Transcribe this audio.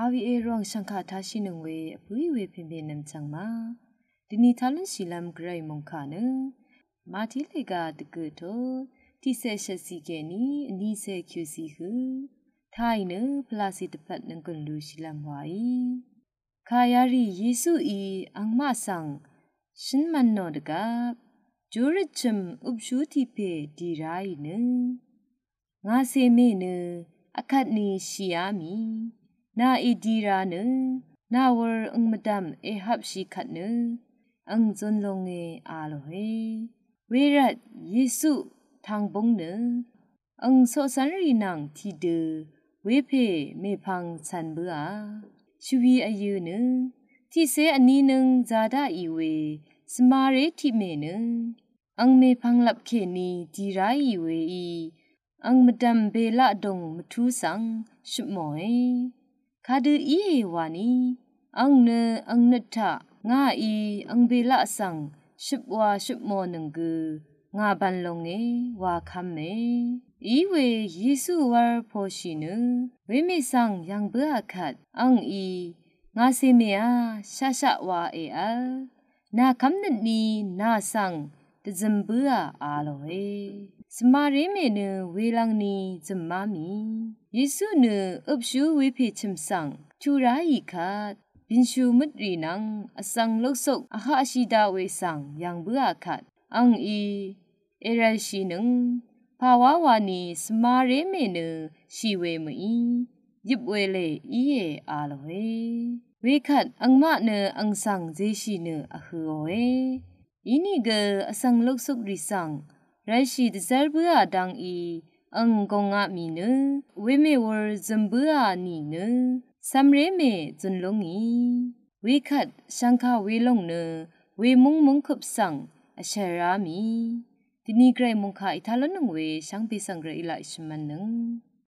อาวีเอรองชังคาทาชินงเวปุยเวเพ่นเพ่นนำจังมาดินีทาลุนชิลัมไกรมงคานึมาทิเลกาตะเกโตที่เซชสีเกนีนีเซคิวซีฮือไทยเนพลาสิตปัดนังกุนลูชิลัมไวคายารีเยซูอีอังมาสังฉันมันนอดกาจูริชมอุบชูทีเพดีไรเนงาเซเมเนอคัดนีชิยามีนาอีดีราเนนาวรอังมดัมเอฮับชิคัดเนอังจนลงเออาโลเฮเวรัตเยซูทางบงเนอังโซสันรีนังทีเดเวเพเมพังชันเบอาชีวีอายุเนที่เซอันนี้นึงจาดาอีเวสมาเรทิเมเนอังเมพังลับเคนีดีไรอีเวอีอังมดัมเบละดงมทูสังชุมอยคาดูอีเอวานีอังเนอังนัทธะงาอีอังเบละสังชุบวาชุบมอนังกืองาบันลงเอวาคัมเมอีเวเยซูวาร์โพชินเวเมสังยังเบอคัดอังอีงาเซเมียชาชะวาเออนาคัมนันนีนาสังตะซัมเบออาโลเอสมาเรเมเนเวลังนีจัมมามีเยซูเนอับชูเวเพชิมสังทูราอีคัดบินชูมุดรีนังอสังลกศกอาหาชิดาเวสังยังเบอคัดอังอีเอราชีนึงภาวะวานีสมาเรเมเนชีเวมอียิบเวเลอีเออาโลเฮเวคัดอังมะเนอังสังเจชีเนอะฮือเออีนี่เกอสังลกศกริสังไรชีดเซร์เบอดังอีอังกงะมีเนเวเมวอร์ซัมเบอนีเนซัมเรเมจุนลงอีเวคัดชังคาเวลงเนเวมุงมุงคุบสังอเชรามีทีนี้ไกรมุงคาอิทาลนงเวชังเปสังเกรอิลาอิชมันนึง